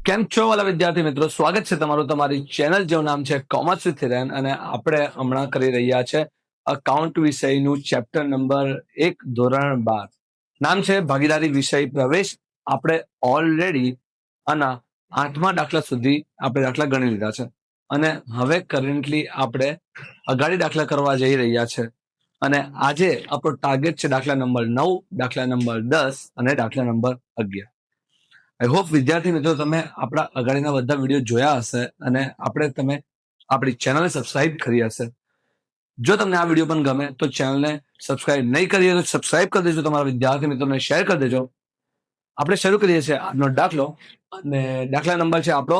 કેમ છો વાલા વિદ્યાર્થી મિત્રો, સ્વાગત છે તમારું તમારી ચેનલ જેનું નામ છે કોમર્સ વિથ હિરેન. અને આપણે હમણાં કરી રહ્યા છે અકાઉન્ટ વિષયનું ચેપ્ટર નંબર 1 ધોરણ 12. નામ છે ભાગીદારી વિષય પ્રવેશ. આપણે ઓલરેડી આના 8મા દાખલા સુધી આપણે દાખલા ગણી લીધા છે અને હવે કરન્ટલી આપણે અગાડી દાખલા કરવા જઈ રહ્યા છે. અને આજે આપણો ટાર્ગેટ છે દાખલા નંબર 9, દાખલા નંબર 10 અને દાખલા નંબર 11. આઈ હોપ વિદ્યાર્થી મિત્રો તમે આપણા અગાડીના બધા વિડીયો જોયા હશે અને તમે આપણી ચેનલને સબસ્ક્રાઇબ કરી હશે. જો તમને આ વિડીયો પણ ગમે તો ચેનલને સબસ્ક્રાઇબ નહીં કરી તો સબસ્ક્રાઇબ કરી દેજો, તમારા વિદ્યાર્થી મિત્રોને શેર કરી દેજો. આપણે શરૂ કરીએ છીએ આજનો દાખલો અને દાખલા નંબર છે આપણો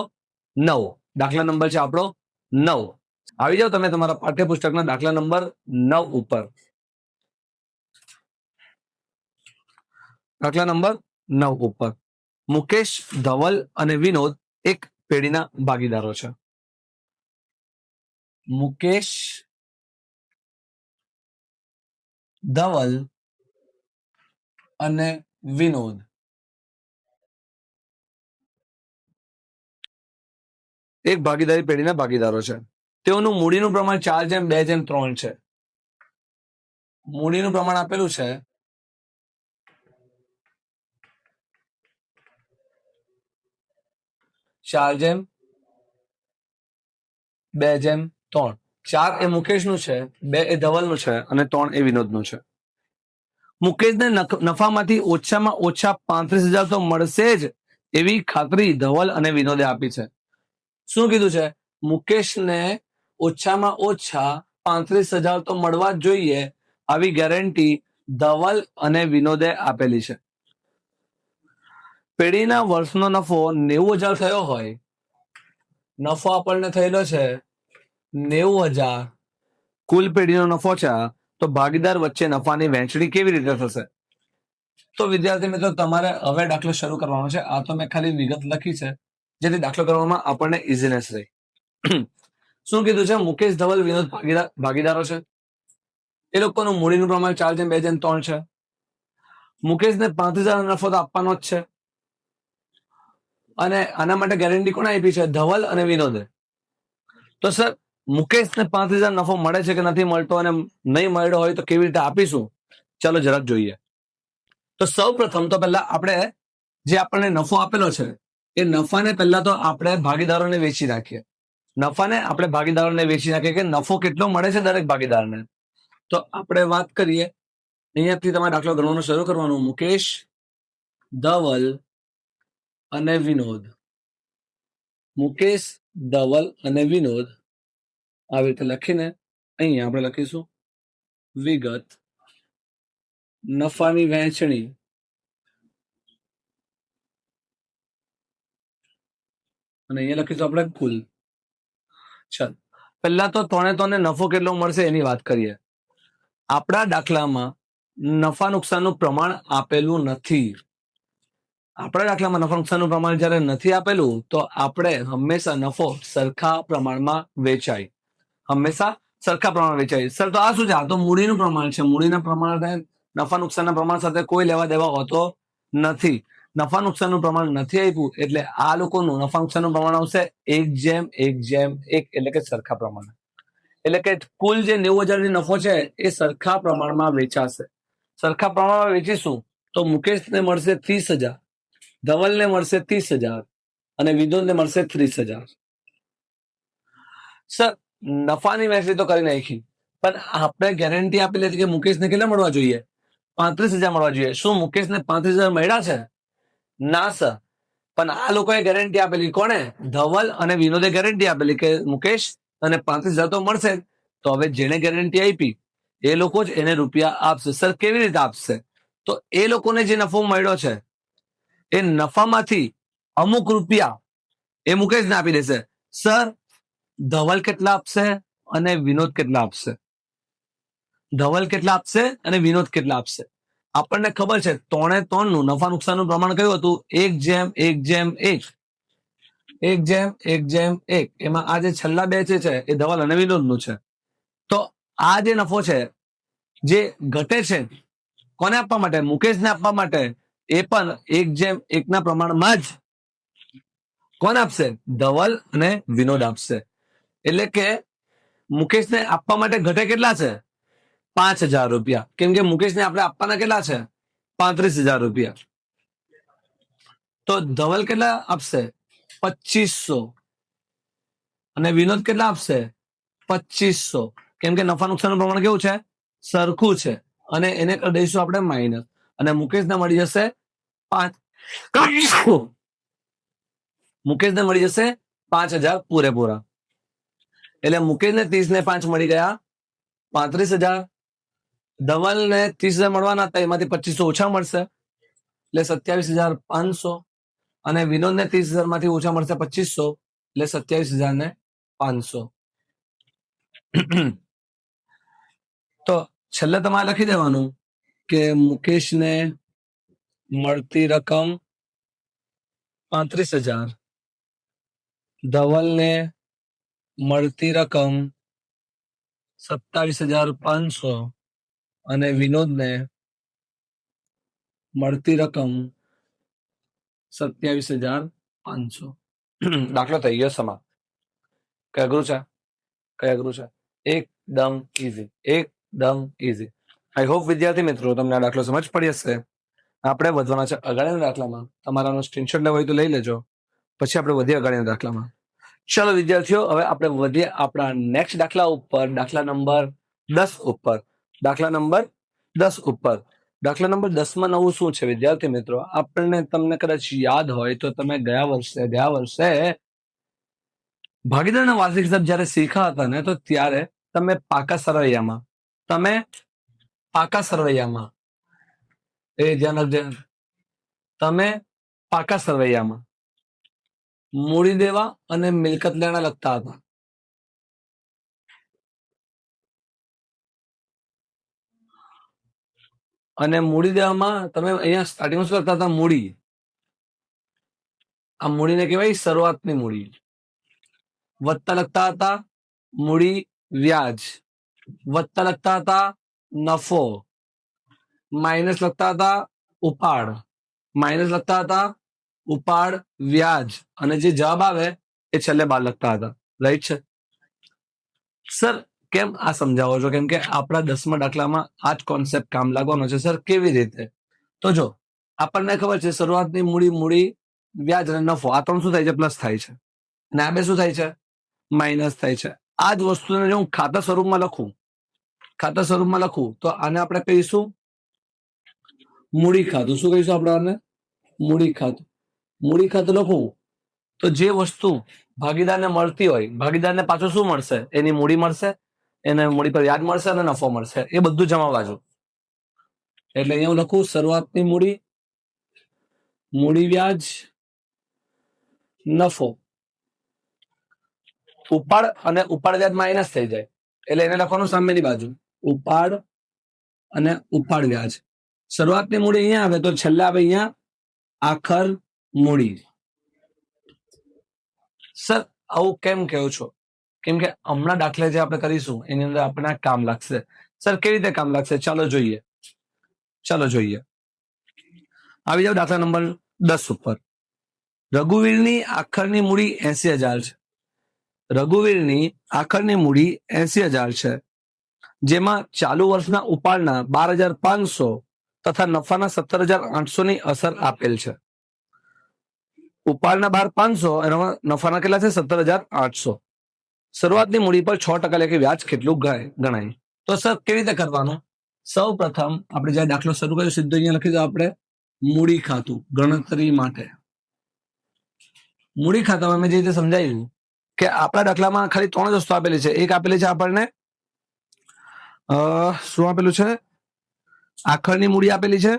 9. દાખલા નંબર છે આપણો 9. આવી જાઓ તમે તમારા પાઠ્યપુસ્તકના દાખલા નંબર 9 ઉપર. દાખલા નંબર 9 ઉપર મુકેશ, ધવલ અને વિનોદ એક પેઢીના ભાગીદારો છે. મુકેશ, ધવલ અને વિનોદ એક ભાગીદારી પેઢીના ભાગીદારો છે. તેઓનું મૂડીનું પ્રમાણ 4:2:3 છે. મૂડીનું પ્રમાણ આપેલું છે 4:2:3. 4 એ મુકેશનું છે, 2 એ ધવલનું છે અને 3 એ વિનોદનું છે. મુકેશને નફામાંથી ઓછામાં ઓછા 35,000 તો મળશે જ એવી ખાતરી ધવલ અને વિનોદે આપી છે. શું કીધું છે? મુકેશને ઓછામાં ઓછા 35,000 તો મળવા જ જોઈએ આવી ગેરંટી ધવલ અને વિનોદે આપેલી છે. પેઢીના વર્ષનો નફો 90,000 થયો હોય, નફો આપણને થયેલો છે 90,000, કુલ પેઢીનો નફો છે, તો ભાગીદાર વચ્ચે નફાની વહેંચણી કેવી રીતે થશે? તો વિદ્યાર્થી મિત્રો તમારે હવે દાખલો શરૂ કરવાનો છે. આ તો મેં ખાલી વિગત લખી છે જેથી દાખલો કરવામાં આપણને ઇઝીનેસ રહે. શું કીધું છે? મુકેશ, ધવલ, વિનોદ ભાગીદારો છે. એ લોકોનું મૂડીનું પ્રમાણ 4:2:3 છે. મુકેશને 35,000 નફો તો આપવાનો જ છે અને આના માટે ગેરંટી કોણે આપી છે? ધવલ અને વિનોદે. તો સર મુકેશને 35,000 નફો મળે છે કે નથી મળતો, અને નહીં મળ્યો હોય તો કેવી રીતે આપીશું? ચાલો જરાક જોઈએ. તો સૌ પ્રથમ તો પહેલા આપણે જે આપણને નફો આપેલો છે એ નફાને પહેલા તો આપણે ભાગીદારોને વેચી નાખીએ. નફાને આપણે ભાગીદારોને વેચી નાખીએ કે નફો કેટલો મળે છે દરેક ભાગીદારને. તો આપણે વાત કરીએ, અહીંયાથી તમારે દાખલો ગણવાનું શરૂ કરવાનું. મુકેશ, ધવલ અને વિનોદ. મુકેશ, ધવલ અને વિનોદ આવી રીતે લખીને અહીંયા આપણે લખીશું વિગત નફાની વહેંચણી અને અહીંયા લખીશું આપણે કુલ. ચાલ પહેલા તો ત્રણે નફો કેટલો મળશે એની વાત કરીએ. આપણા દાખલામાં નફા નુકસાનનું પ્રમાણ આપેલું નથી. આપણા દાખલામાં નફા નુકસાનનું પ્રમાણ જ્યારે નથી આપેલું તો આપણે હંમેશા નફો સરખા પ્રમાણમાં વેચાય. હંમેશા સરખા પ્રમાણમાં વેચાય. સર તો આ શું છે? આ તો મૂડીનું પ્રમાણ છે. મૂડીના પ્રમાણ નફા નુકસાનના પ્રમાણ સાથે કોઈ લેવા દેવા હોતો નથી. નફા નુકસાનનું પ્રમાણ નથી આપ્યું એટલે આ લોકોનું નફા નુકસાનનું પ્રમાણ આવશે 1:1:1, એટલે કે સરખા પ્રમાણે. એટલે કે કુલ જે 90,000 નફો છે એ સરખા પ્રમાણમાં વેચાશે. સરખા પ્રમાણમાં વેચીશું તો મુકેશને મળશે 30,000, ધવલને મળશે 30,000 અને વિનોદને મળશે 30,000. સર નફાની વહેંચણી તો કરી નાખી, પણ આપણે ગેરંટી આપેલી હતી કે મુકેશને કેટલા મળવા જોઈએ? 35,000 મળવા જોઈએ. શું મુકેશને 35,000 મળ્યા છે? ના સર. પણ આ લોકોએ ગેરંટી આપેલી. કોણે? ધવલ અને વિનોદે ગેરંટી આપેલી કે મુકેશ અને 35,000 તો મળશે. તો હવે જેને ગેરંટી આપી એ લોકો જ એને રૂપિયા આપશે. સર કેવી રીતે આપશે? તો એ લોકોને જે નફો મળ્યો છે એ નફામાંથી અમુક રૂપિયા એ મુકેશને આપી દેશે. સર ધવલ કેટલા આપશે અને વિનોદ કેટલા આપશે? ધવલ કેટલા આપશે અને વિનોદ કેટલા આપશે? આપણને ખબર છે 3:3 નું નફા નુકસાનનું પ્રમાણ કયું હતું? 1:1:1. 1:1:1. એમાં આ જે છેલ્લા બે છે એ ધવલ અને વિનોદનું છે. તો આ જે નફો છે જે ઘટે છે કોને આપવા માટે? મુકેશને આપવા માટે. એ પણ 1:1 ના પ્રમાણમાં જ. કોણ આપશે? ધવલ અને વિનોદ આપશે. એટલે કે મુકેશને આપવા માટે ઘટે કેટલા છે? 5,000 રૂપિયા. કેમ કે મુકેશને આપણે આપવાના કેટલા છે? 35,000 રૂપિયા. તો ધવલ કેટલા આપશે? 2,500. અને વિનોદ કેટલા આપશે? 2,500. કેમ કે નફા નુકસાનનું પ્રમાણ કેવું છે? સરખું છે. અને એને કરી દઈશું આપણે માઇનસ. અને મુકેશને મળી જશે 5. મુકેશને મળી જશે 5,000 પૂરેપૂરા. એટલે મુકેશને 30 ને 5 મળી ગયા 35,000. ધવલને 30,000 મળવાના હતા, એમાંથી 2,500 ઓછા મળશે એટલે 27,500. અને વિનોદને 30,000 માંથી ઓછા મળશે 2,500 એટલે 27,500. તો છેલ્લે તમારે લખી દેવાનું કે મુકેશને મળતી રકમ 35,000, ધવલને મળતી રકમ 27,500 અને વિનોદને મળતી રકમ 27,500. દાખલો થઈ ગયો સમાપ્ત. કઈ અઘરું છે? કઈ અઘરું છે? એકદમ ઈઝી, એકદમ ઈઝી. આઈ હોપ વિદ્યાર્થી મિત્રો તમને આ દાખલો સમજ પડી હશે. આપણે વધવાના છે અગાડીના દાખલામાં. તમારાનો સ્ક્રીનશોટ લેવો હોય તો લઈ લેજો, પછી આપણે વધીએ અગાડીના દાખલામાં. ચલો વિદ્યાર્થીઓ, હવે આપણે વધીએ આપણા નેક્સ્ટ દાખલા ઉપર, દાખલા નંબર 10 ઉપર. દાખલા નંબર 10 ઉપર. દાખલા નંબર 10 માં નવું શું છે વિદ્યાર્થી મિત્રો? આપણને તમને કદાચ યાદ હોય તો તમે ગયા વર્ષે ભાગીદારના વાર્ષિક હિસાબ જયારે શીખ્યા હતા ને, તો ત્યારે તમે પાકા સરવૈયામાં એ ધ્યાન રાખજો, તમે પાકા સરવૈયામાં મૂડી દેવા અને મિલકત લેણા લખતા હતા. અને મૂડી દેવામાં તમે અહીંયા સ્ટાર્ટિંગમાં શું લખતા હતા? મૂડી. આ મૂડીને કહેવાય શરૂઆતની મૂડી. વત્તા લખતા હતા મૂડી વ્યાજ, વત્તા લખતા હતા નફો, માઇનસ લખતા હતા ઉપાડ, માઇનસ લખતા હતા ઉપાડ વ્યાજ, અને જે જવાબ આવે એ છેલ્લે બાર લખતા હતા. રાઈટ છે સર? કેમ આ સમજાવો છો? કેમ કે આપણા 10મા દાખલામાં આ જ કોન્સેપ્ટ કામ લાગવાનો છે. સર કેવી રીતે? તો જો આપણને ખબર છે શરૂઆતની મૂડી વ્યાજ અને નફો, આ ત્રણ શું થાય છે? પ્લસ થાય છે. અને આ બે શું થાય છે? માઇનસ થાય છે. આ જ વસ્તુને જો હું ખાતા સ્વરૂપમાં લખું તો આને આપણે કહીશું મૂડી ખાતું. શું કહીશું આપણે આને? મૂડી ખાતું. મૂડી ખાતું લખું તો જે વસ્તુ ભાગીદારને મળતી હોય, ભાગીદારને પાછું શું મળશે? એની મૂડી મળશે, એને મૂડી પર વ્યાજ મળશે અને નફો મળશે. એ બધું જમા બાજુ. એટલે અહીંયા હું લખું શરૂઆતની મૂડી વ્યાજ નફો. ઉપાડ અને ઉપાડ વ્યાજ માઇનસ થઈ જાય એટલે એને લખવાનું સામેની બાજુ, ઉપાડ અને ઉપાડ વ્યાજ. શરૂઆતની મૂડી અહીંયા આવે તો છેલ્લે આવે અહીંયા આખર મૂડી. સર આવું કેમ કહો છો? કેમ કે હમણાં દાખલા જે આપણે કરીશું એની અંદર આપણને કામ લાગશે. સર કેવી રીતે કામ લાગશે? ચાલો જોઈએ. આવી જાવ દાખલા નંબર 10 ઉપર. રઘુવીરની આખરની મૂડી 80,000 છે. રઘુવીરની આખરની મૂડી 80,000 છે, જેમાં ચાલુ વર્ષના ઉપાડના 12,500 તથા નફાના 17,800 ની અસર આપેલ છે. ઉપાડના 12,500 એના નફાના કેટલા છે? 17,800. શરૂઆતની મૂડી પર 6% લેખે વ્યાજ કેટલું ગણાય? તો સર કેવી રીતે કરવાનું? સૌ પ્રથમ આપણે જ્યારે દાખલો શરૂ કર્યો સીધો અહીંયા લખી દો આપણે મૂડી ખાતું. ગણતરી માટે મૂડી ખાતામાં મેં જે રીતે સમજાવ્યું કે આપણા દાખલામાં ખાલી 3 જ વસ્તુ આપેલી છે. એક આપેલી છે આપણને શું આપેલું છે? આખરની મૂડી આપેલી છે,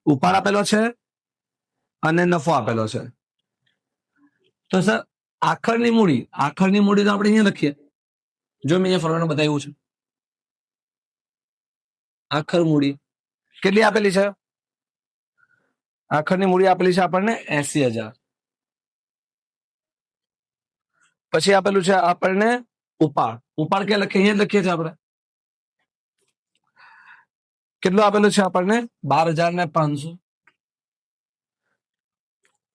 ઉપાડ આપેલો છે અને નફો આપેલો છે. તો સર આખરની મૂડી તો આપણે અહીંયા લખીએ. જો મેં અહીંયા ફરવાનું બતાવ્યું છે. આખર મૂડી કેટલી આપેલી છે? આખરની મૂડી આપેલી છે આપણને 80,000. પછી આપેલું છે આપણને ઉપાડ ક્યાં લખીએ? અહીંયા લખીએ છીએ આપણે. કેટલું આપેલું છે આપણને? 12,500.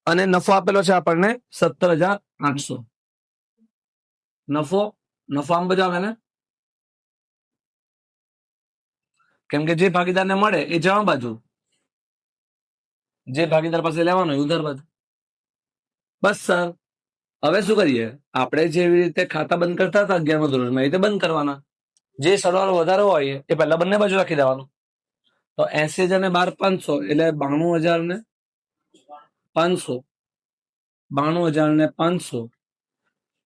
અને નફો આપેલો છે આપણને 17,800. નફો આમ બધું આવે ને, કેમ કે જે ભાગીદારને મળે એ જમા બાજુ, જે ભાગીદાર પાસે લેવાનો એ ઉધાર બાજુ. બસ સર, હવે શું કરીએ? આપણે જેવી રીતે ખાતા બંધ કરતા હતા 11મા ધોરણમાં, એ રીતે બંધ કરવાના. જે સરવાળો વધારે હોય એ પહેલા બંને બાજુ રાખી દેવાનું. તો 80,000 ને 12,500 એટલે 92,000 ને 500. 92,000 ને 500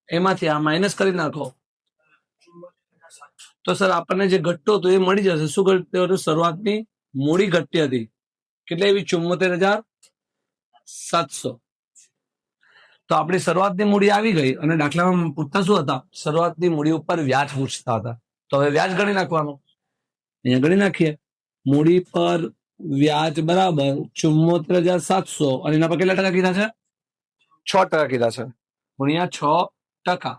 એમાંથી આ માઇનસ કરી નાખો તો સર આપણને જે ઘટતો હતો એ મળી જશે. શું ઘટ્યું હતું? શરૂઆતની મૂડી ઘટતી હતી. કેટલી એવી? 74,700. તો આપણી શરૂઆતની મૂડી આવી ગઈ અને દાખલામાં પૂછતા શું હતા? શરૂઆતની મૂડી ઉપર વ્યાજ પૂછતા હતા. તો હવે વ્યાજ ગણી નાખવાનું. અહીંયા ગણી નાખીએ. મૂડી પર વ્યાજ બરાબર 74,700 અને એના પર કેટલા ટકા કીધા છે? 6% કીધા છે. ગુણ્યા 6%,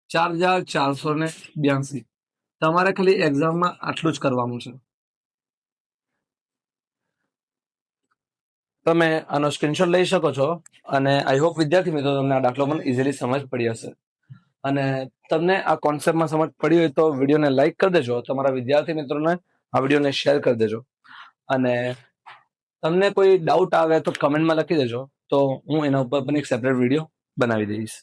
4,482. તમારે ખાલી એક્ઝામમાં આટલું જ કરવાનું છે. તમે આનો સ્ક્રીનશોટ લઈ શકો છો અને આઈ હોપ વિદ્યાર્થી મિત્રો તમને આ દાખલો પણ ઇઝીલી સમજ પડી હશે. અને તમને આ કોન્સેપ્ટમાં સમજ પડી હોય તો વિડીયોને લાઈક કરી દેજો, તમારા વિદ્યાર્થી મિત્રોને આ વિડીયોને શેર કરી દેજો. અને તમને કોઈ ડાઉટ આવે તો કમેન્ટમાં લખી દેજો, તો હું એના ઉપર પણ એક સેપરેટ વિડીયો બનાવી દઈશ.